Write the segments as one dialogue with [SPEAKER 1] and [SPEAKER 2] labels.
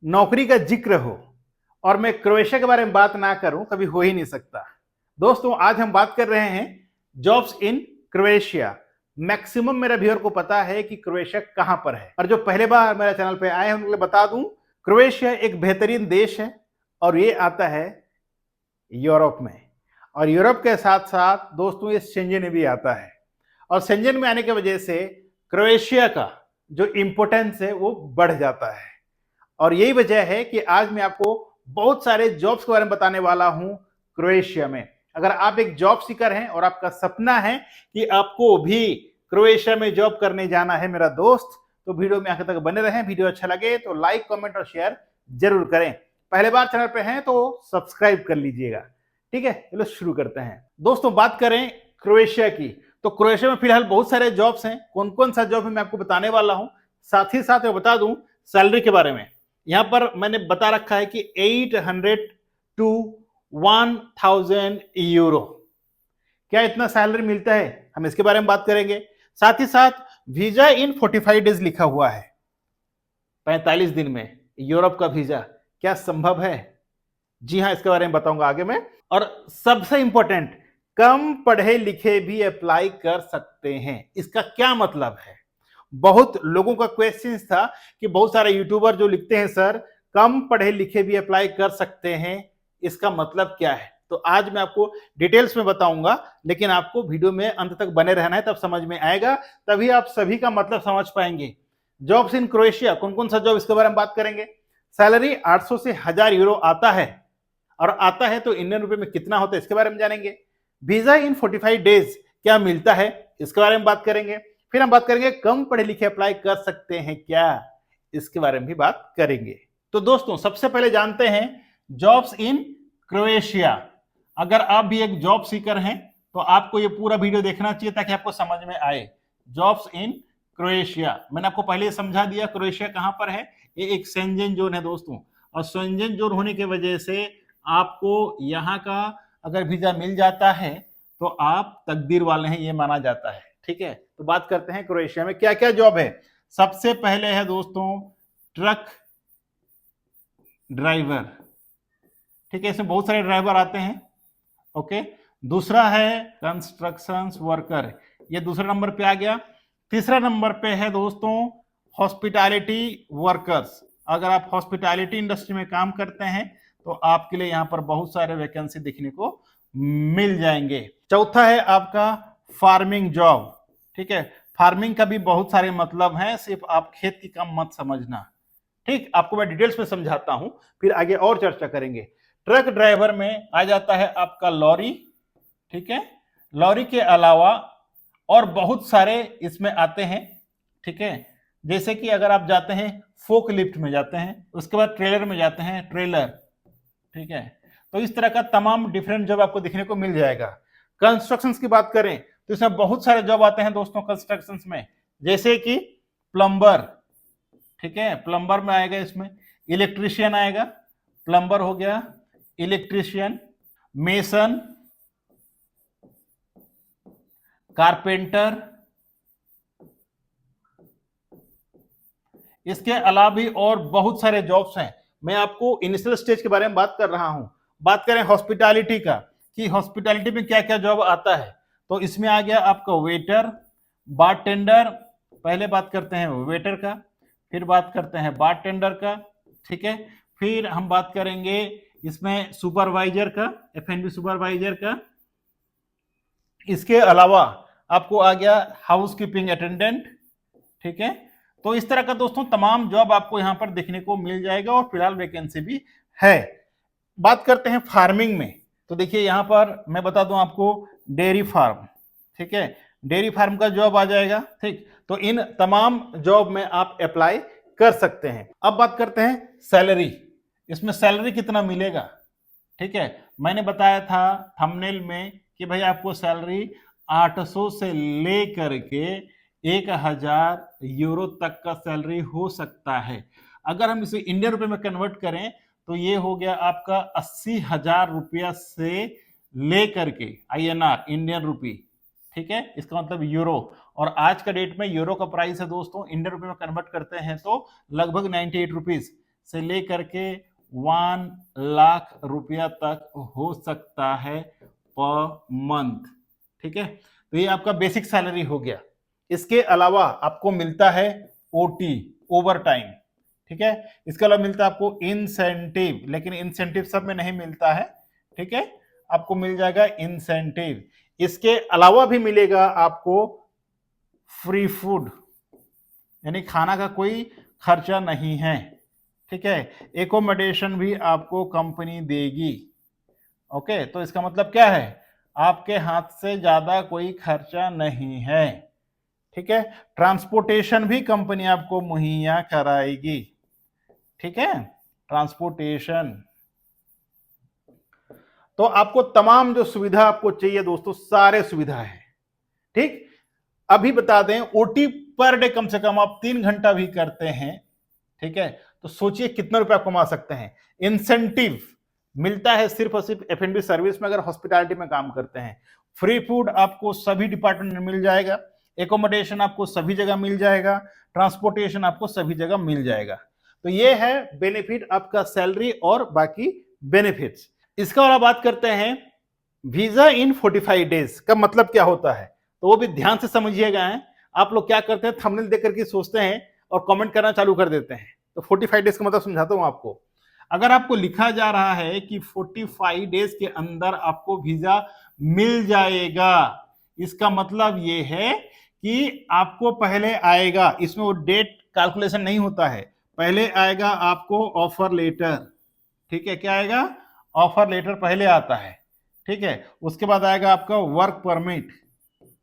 [SPEAKER 1] नौकरी का जिक्र हो और मैं क्रोएशिया के बारे में बात ना करूं कभी हो ही नहीं सकता। दोस्तों आज हम बात कर रहे हैं जॉब्स इन क्रोएशिया। मैक्सिमम मेरे व्यूअर को पता है कि क्रोएशिया कहां पर है, और जो पहले बार मेरे चैनल पे आए हैं उनको बता दूं, क्रोएशिया एक बेहतरीन देश है और ये आता है यूरोप में। और यूरोप के साथ साथ दोस्तों ये शेंजन में भी आता है, और शेंजन में आने की वजह से क्रोएशिया का जो इंपोर्टेंस है वो बढ़ जाता है। और यही वजह है कि आज मैं आपको बहुत सारे जॉब्स के बारे में बताने वाला हूं क्रोएशिया में। अगर आप एक जॉब सीकर हैं और आपका सपना है कि आपको भी क्रोएशिया में जॉब करने जाना है मेरा दोस्त, तो वीडियो में आखिर तक बने रहें। वीडियो अच्छा लगे तो लाइक, कमेंट और शेयर जरूर करें। पहले बार चैनल पे हैं तो सब्सक्राइब कर लीजिएगा। ठीक है, चलो शुरू करते हैं। दोस्तों बात करें क्रोएशिया की, तो क्रोएशिया में फिलहाल बहुत सारे जॉब्स हैं। कौन कौन सा जॉब है मैं आपको बताने वाला हूं। साथ ही साथ मैं बता दूं सैलरी के बारे में। यहां पर मैंने बता रखा है कि 800 to 1000 यूरो, क्या इतना सैलरी मिलता है, हम इसके बारे में बात करेंगे। साथ ही साथ वीजा इन 45 डेज लिखा हुआ है, 45 दिन में यूरोप का वीजा, क्या संभव है? जी हां, इसके बारे में बताऊंगा आगे में। और सबसे इंपॉर्टेंट, कम पढ़े लिखे भी अप्लाई कर सकते हैं। इसका क्या मतलब है? बहुत लोगों का क्वेश्चन था कि बहुत सारे यूट्यूबर जो लिखते हैं सर कम पढ़े लिखे भी अप्लाई कर सकते हैं, इसका मतलब क्या है? तो आज मैं आपको डिटेल्स में बताऊंगा, लेकिन आपको वीडियो में अंत तक बने रहना है, तब समझ में आएगा, तभी आप सभी का मतलब समझ पाएंगे। जॉब्स इन क्रोएशिया, कौन कौन सा जॉब, इसके बारे में बात करेंगे। सैलरी 800 से 1000 यूरो आता है, और आता है तो इंडियन रुपए में कितना होता है इसके बारे में जानेंगे। वीजा इन 45 डेज क्या मिलता है, इसके बारे में बात करेंगे। फिर हम बात करेंगे कम पढ़े लिखे अप्लाई कर सकते हैं क्या, इसके बारे में भी बात करेंगे। तो दोस्तों सबसे पहले जानते हैं जॉब्स इन क्रोएशिया। अगर आप भी एक जॉब सीकर हैं तो आपको ये पूरा वीडियो देखना चाहिए ताकि आपको समझ में आए। जॉब्स इन क्रोएशिया, मैंने आपको पहले समझा दिया क्रोएशिया कहां पर है। ये एक शेंजन जोन है दोस्तों, और शेंजन जोन होने की वजह से आपको यहाँ का अगर वीजा मिल जाता है तो आप तकदीर वाले हैं, ये माना जाता है। ठीक है, तो बात करते हैं क्रोएशिया में क्या क्या जॉब है। सबसे पहले है दोस्तों ट्रक ड्राइवर। ठीक है, इसमें बहुत सारे ड्राइवर आते हैं। ओके, दूसरा है कंस्ट्रक्शन वर्कर, ये दूसरे नंबर पे आ गया। तीसरा नंबर पे है दोस्तों हॉस्पिटैलिटी वर्कर्स। अगर आप हॉस्पिटैलिटी इंडस्ट्री में काम करते हैं तो आपके लिए यहां पर बहुत सारे वैकेंसी देखने को मिल जाएंगे। चौथा है आपका फार्मिंग जॉब। ठीक है, फार्मिंग का भी बहुत सारे मतलब हैं, सिर्फ आप खेत की काम मत समझना। ठीक, आपको मैं डिटेल्स में समझाता हूं, फिर आगे और चर्चा करेंगे। ट्रक ड्राइवर में आ जाता है आपका लॉरी। ठीक है, लॉरी के अलावा और बहुत सारे इसमें आते हैं। ठीक है, जैसे कि अगर आप जाते हैं फोक लिफ्ट में जाते हैं, उसके बाद ट्रेलर में जाते हैं, ट्रेलर। ठीक है, तो इस तरह का तमाम डिफरेंट जॉब आपको देखने को मिल जाएगा। कंस्ट्रक्शन की बात करें तो इसमें बहुत सारे जॉब आते हैं दोस्तों कंस्ट्रक्शन में, जैसे कि प्लम्बर। ठीक है, प्लम्बर में आएगा, इसमें इलेक्ट्रीशियन आएगा, प्लम्बर हो गया, इलेक्ट्रीशियन, मेसन, कारपेंटर। इसके अलावा भी और बहुत सारे जॉब्स हैं। मैं आपको इनिशियल स्टेज के बारे में बात कर रहा हूं। बात करें हॉस्पिटैलिटी का, कि हॉस्पिटैलिटी में क्या क्या जॉब आता है, तो इसमें आ गया आपका वेटर, बारटेंडर। पहले बात करते हैं वेटर का, फिर बात करते हैं बारटेंडर का। ठीक है, फिर हम बात करेंगे इसमें सुपरवाइजर का, एफएनबी सुपरवाइजर का। इसके अलावा आपको आ गया हाउसकीपिंग अटेंडेंट। ठीक है, तो इस तरह का दोस्तों तमाम जॉब आपको यहां पर देखने को मिल जाएगा, और फिलहाल वैकेंसी भी है। बात करते हैं फार्मिंग में, तो देखिए यहां पर मैं बता दूं आपको डेयरी फार्म। ठीक है, डेयरी फार्म का जॉब आ जाएगा। ठीक, तो इन तमाम जॉब में आप अप्लाई कर सकते हैं। अब बात करते हैं सैलरी, इसमें सैलरी कितना मिलेगा। ठीक है, मैंने बताया था थंबनेल में कि भाई आपको सैलरी 800 से लेकर के 1000 यूरो तक का सैलरी हो सकता है। अगर हम इसे इंडियन रुपए में कन्वर्ट करें तो ये हो गया आपका 80,000 रुपया से लेकर के INR, इंडियन रुपी। ठीक है, इसका मतलब यूरो, और आज का डेट में यूरो का प्राइस है दोस्तों, इंडियन रुपए में कन्वर्ट करते हैं तो लगभग 98 रुपीज। से लेकर के 1 लाख रुपया तक हो सकता है पर मंथ। ठीक है, तो ये आपका बेसिक सैलरी हो गया। इसके अलावा आपको मिलता है ओटी, ओवर टाइम। ठीक है, इसके अलावा मिलता है आपको इंसेंटिव, लेकिन इंसेंटिव सब में नहीं मिलता है। ठीक है, आपको मिल जाएगा इंसेंटिव। इसके अलावा भी मिलेगा आपको फ्री फूड, यानी खाना का कोई खर्चा नहीं है। ठीक है, एकोमोडेशन भी आपको कंपनी देगी। ओके, तो इसका मतलब क्या है, आपके हाथ से ज्यादा कोई खर्चा नहीं है। ठीक है, ट्रांसपोर्टेशन भी कंपनी आपको मुहैया कराएगी। ठीक है, ट्रांसपोर्टेशन। तो आपको तमाम जो सुविधा आपको चाहिए दोस्तों, सारे सुविधा है। ठीक, अभी बता दें, ओटी पर डे कम से कम आप 3 घंटा भी करते हैं, ठीक है, तो सोचिए कितना रुपया कमा सकते हैं। इंसेंटिव मिलता है सिर्फ और सिर्फ एफ&बी सर्विस में, अगर हॉस्पिटैलिटी में काम करते हैं। फ्री फूड आपको सभी डिपार्टमेंट में मिल जाएगा, एकोमोडेशन आपको सभी जगह मिल जाएगा, ट्रांसपोर्टेशन आपको सभी जगह मिल जाएगा। तो ये है बेनिफिट आपका सैलरी और बाकी बेनिफिट्स। इसका और बात करते हैं वीजा इन 45 डेज का मतलब क्या होता है, तो वो भी ध्यान से समझिएगा। आप लोग क्या करते हैं, थंबनेल देख करके सोचते हैं और कमेंट करना चालू कर देते हैं। तो 45 डेज का मतलब समझाता हूं आपको। अगर आपको लिखा जा रहा है कि 45 डेज के अंदर आपको वीजा मिल जाएगा, इसका मतलब ये है कि आपको पहले आएगा, इसमें वो डेट कैलकुलेशन नहीं होता है, पहले आएगा आपको ऑफर लेटर। ठीक है, क्या आएगा, ऑफर लेटर पहले आता है। ठीक है, उसके बाद आएगा आपका वर्क परमिट।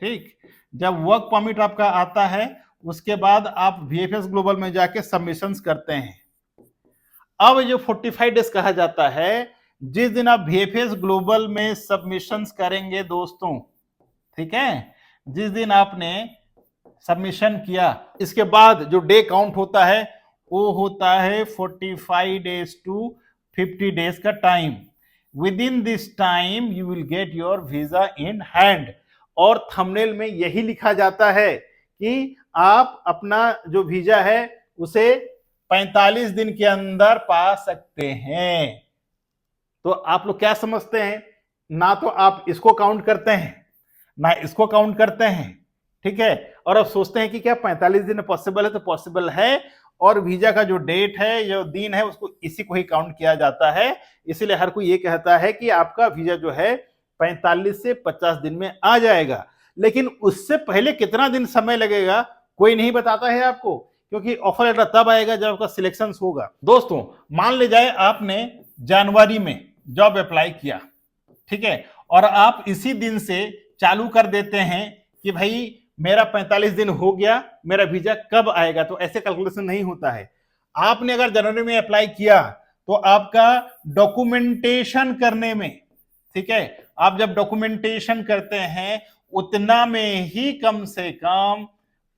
[SPEAKER 1] ठीक, जब वर्क परमिट आपका आता है उसके बाद आप वीएफएस ग्लोबल में जाके सबमिशंस करते हैं। अब जो 45 डेज कहा जाता है, जिस दिन आप वीएफएस ग्लोबल में सबमिशंस करेंगे दोस्तों, ठीक है, जिस दिन आपने सबमिशन किया, इसके बाद जो डे काउंट होता है वो होता है 45 डेज टू 50 डेज का time. With in this time you will get your visa in hand. और थंबनेल में यही लिखा जाता है कि आप अपना जो वीजा है उसे 45 दिन के अंदर पा सकते हैं। तो आप लोग क्या समझते हैं, ना तो आप इसको काउंट करते हैं ना इसको काउंट करते हैं। ठीक है, और अब सोचते हैं कि क्या 45 दिन पॉसिबल है, तो पॉसिबल है। और वीजा का जो डेट है, जो दिन है, उसको इसी को ही काउंट किया जाता है। इसीलिए हर कोई ये कहता है कि आपका वीजा जो है 45 से 50 दिन में आ जाएगा। लेकिन उससे पहले कितना दिन समय लगेगा कोई नहीं बताता है आपको, क्योंकि ऑफर लेटर तब आएगा जब आपका सिलेक्शन होगा। दोस्तों, मान ले जाए आपने जनवरी में जॉब अप्लाई किया, ठीक है, और आप इसी दिन से चालू कर देते हैं कि भाई मेरा 45 दिन हो गया, मेरा वीजा कब आएगा, तो ऐसे कैलकुलेशन नहीं होता है। आपने अगर जनवरी में अप्लाई किया तो आपका डॉक्यूमेंटेशन करने में, ठीक है, आप जब डॉक्यूमेंटेशन करते हैं उतना में ही कम से कम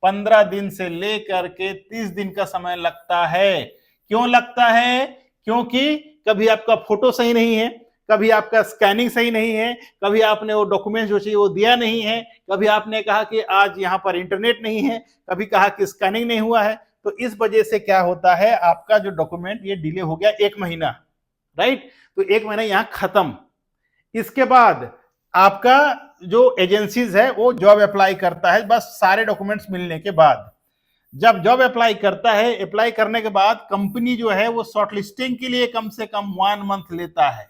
[SPEAKER 1] 15 दिन से लेकर के 30 दिन का समय लगता है। क्यों लगता है, क्योंकि कभी आपका फोटो सही नहीं है, कभी आपका स्कैनिंग सही नहीं है, कभी आपने वो डॉक्यूमेंट जो चाहिए वो दिया नहीं है, कभी आपने कहा कि आज यहाँ पर इंटरनेट नहीं है, कभी कहा कि स्कैनिंग नहीं हुआ है। तो इस वजह से क्या होता है, आपका जो डॉक्यूमेंट ये डिले हो गया 1 महीना, राइट। तो 1 महीना यहाँ खत्म। इसके बाद आपका जो एजेंसीज है वो जॉब अप्लाई करता है, बस सारे डॉक्यूमेंट्स मिलने के बाद। जब जॉब अप्लाई करता है, अप्लाई करने के बाद कंपनी जो है वो शॉर्टलिस्टिंग के लिए कम से कम 1 मंथ लेता है,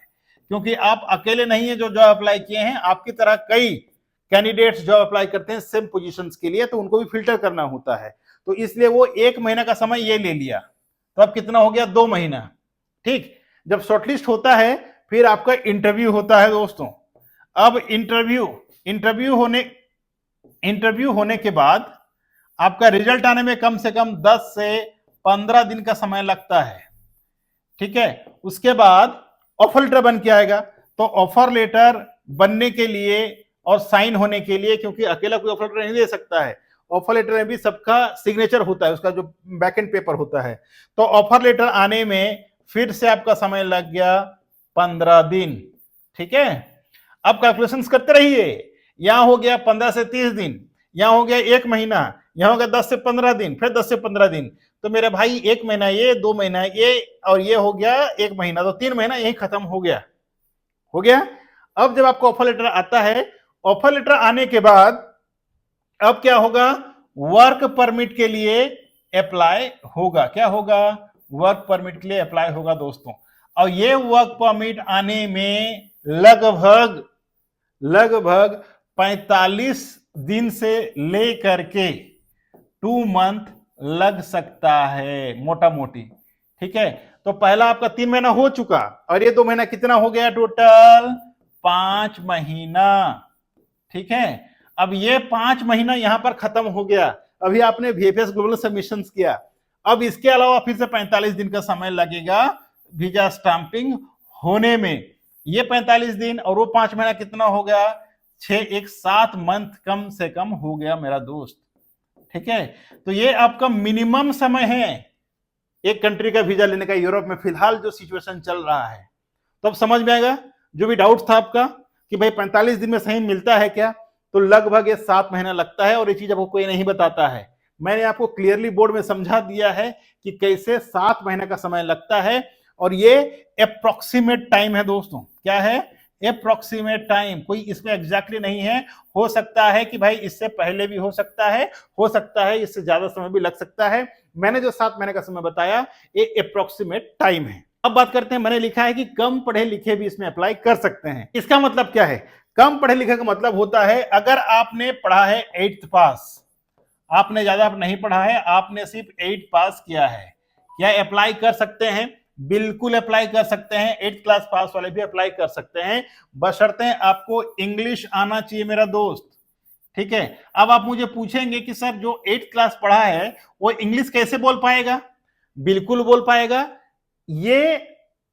[SPEAKER 1] क्योंकि आप अकेले नहीं है जो जॉब अप्लाई किए हैं, आपकी तरह कई कैंडिडेट्स जॉब अप्लाई करते हैं सेम पोजीशंस के लिए, तो उनको भी फिल्टर करना होता है। तो इसलिए वो 1 महीना का समय ये ले लिया, तो अब कितना हो गया, 2 महीना। ठीक, जब शॉर्टलिस्ट होता है फिर आपका इंटरव्यू होता है दोस्तों। अब इंटरव्यू होने के बाद आपका रिजल्ट आने में कम से कम 10 से 15 दिन का समय लगता है। ठीक है, उसके बाद ऑफर लेटर बन के आएगा। तो ऑफर लेटर बनने के लिए और साइन होने के लिए, क्योंकि अकेला कोई ऑफर लेटर नहीं दे सकता है, ऑफर लेटर में भी सबका सिग्नेचर होता है, उसका जो बैकएंड पेपर होता है। तो ऑफर लेटर आने में फिर से आपका समय लग गया 15 दिन। ठीक है, अब कैलकुलेशंस करते रहिए। यहां हो गया 15 से 30 दिन, यहां हो गया 1 महीना, यहां हो गया 10 से 15 दिन, फिर 10 से 15 दिन। तो मेरे भाई 1 महीना ये, 2 महीना ये, और ये हो गया 1 महीना, तो 3 महीना यही खत्म हो गया। हो गया। अब जब आपको ऑफर लेटर आता है, ऑफर लेटर आने के बाद अब क्या होगा, वर्क परमिट के लिए अप्लाई होगा। क्या होगा, वर्क परमिट के लिए अप्लाई होगा दोस्तों। और ये वर्क परमिट आने में लगभग 45 दिन से लेकर के 2 मंथ लग सकता है, मोटा मोटी। ठीक है, तो पहला आपका 3 महीना हो चुका, और ये 2 महीना कितना हो गया, टोटल 5 महीना। ठीक है, अब ये 5 महीना यहां पर खत्म हो गया। अभी आपने VFS ग्लोबल सबमिशन किया, अब इसके अलावा फिर से 45 दिन का समय लगेगा वीजा स्टाम्पिंग होने में। ये 45 दिन और वो 5 महीना कितना हो गया, 7 मंथ कम से कम हो गया मेरा दोस्त। ठीक है, तो ये आपका मिनिमम समय है एक कंट्री का वीजा लेने का यूरोप में, फिलहाल जो सिचुएशन चल रहा है। तो अब समझ में आएगा जो भी डाउट था आपका कि भाई 45 दिन में सही मिलता है क्या, तो लगभग ये 7 महीना लगता है, और ये चीज आपको कोई नहीं बताता है। मैंने आपको क्लियरली बोर्ड में समझा दिया है कि कैसे 7 महीने का समय लगता है, और ये अप्रोक्सीमेट टाइम है दोस्तों। क्या है, अप्रोक्सीमेट टाइम, कोई इसमें एग्जैक्टली नहीं है। हो सकता है कि भाई इससे पहले भी हो सकता है इससे ज्यादा समय भी लग सकता है। मैंने जो 7 महीने का समय बताया ये अप्रोक्सीमेट टाइम है। अब बात करते हैं, मैंने लिखा है कि कम पढ़े लिखे भी इसमें अप्लाई कर सकते हैं। इसका मतलब क्या है, कम पढ़े लिखे का मतलब होता है अगर आपने पढ़ा है 8th पास, आपने ज्यादा नहीं पढ़ा है, आपने सिर्फ 8 पास किया है, क्या अप्लाई कर सकते हैं? बिल्कुल अप्लाई कर सकते हैं। 8th क्लास पास वाले भी अप्लाई कर सकते हैं, बशर्ते आपको इंग्लिश आना चाहिए मेरा दोस्त। ठीक है, अब आप मुझे पूछेंगे कि सर जो 8th क्लास पढ़ा है वो इंग्लिश कैसे बोल पाएगा? बिल्कुल बोल पाएगा। ये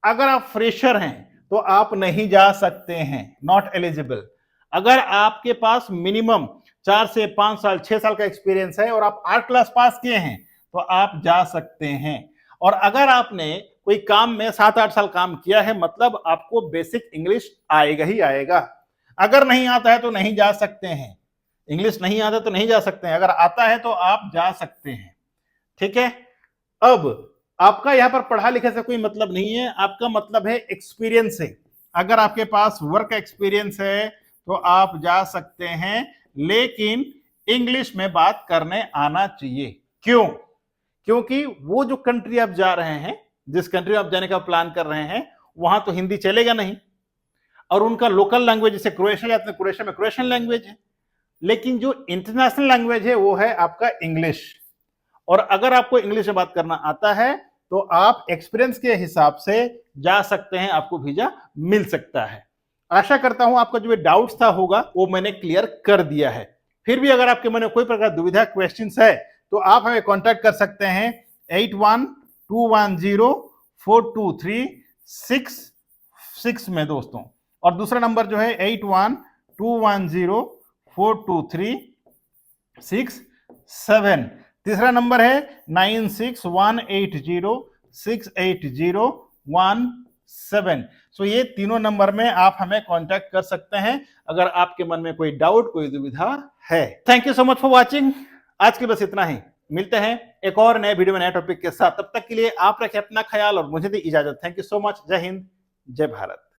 [SPEAKER 1] अगर आप फ्रेशर हैं तो आप नहीं जा सकते हैं, नॉट एलिजिबल। अगर आपके पास मिनिमम 4 से 5 साल 6 साल का एक्सपीरियंस है और आप 8 क्लास पास किए हैं तो आप जा सकते हैं। और अगर आपने कोई काम में 7-8 साल काम किया है, मतलब आपको बेसिक इंग्लिश आएगा ही आएगा। अगर नहीं आता है तो नहीं जा सकते हैं, इंग्लिश नहीं आता तो नहीं जा सकते हैं, अगर आता है तो आप जा सकते हैं। ठीक है, अब आपका यहां पर पढ़ा लिखा से कोई मतलब नहीं है, आपका मतलब है एक्सपीरियंस से। अगर आपके पास वर्क एक्सपीरियंस है तो आप जा सकते हैं, लेकिन इंग्लिश में बात करने आना चाहिए। क्यों? क्योंकि वो जो कंट्री आप जा रहे हैं, जिस कंट्री में आप जाने का प्लान कर रहे हैं, वहां तो हिंदी चलेगा नहीं, और उनका लोकल लैंग्वेज, जैसे क्रोएशिया जाते हैं, क्रोएशिया में क्रोएशियन लैंग्वेज है, लेकिन जो इंटरनेशनल लैंग्वेज है वो है आपका इंग्लिश। और अगर आपको इंग्लिश में बात करना आता है तो आप एक्सपीरियंस के हिसाब से जा सकते हैं, आपको वीजा मिल सकता है। आशा करता हूं आपका जो डाउट्स था होगा वो मैंने क्लियर कर दिया है। फिर भी अगर आपके मन में कोई प्रकार दुविधा क्वेश्चंस है तो आप हमें कांटेक्ट कर सकते हैं 8121042366 में दोस्तों, और दूसरा नंबर जो है 8121042367। तीसरा नंबर है 9618068017। सो ये तीनों नंबर में आप हमें कांटेक्ट कर सकते हैं अगर आपके मन में कोई डाउट, कोई दुविधा है। Thank you so much for watching. आज के बस इतना ही, मिलते हैं एक और नए वीडियो में नए टॉपिक के साथ। तब तक के लिए आप रखें अपना ख्याल और मुझे दी इजाजत। Thank you so much. जय हिंद, जय भारत।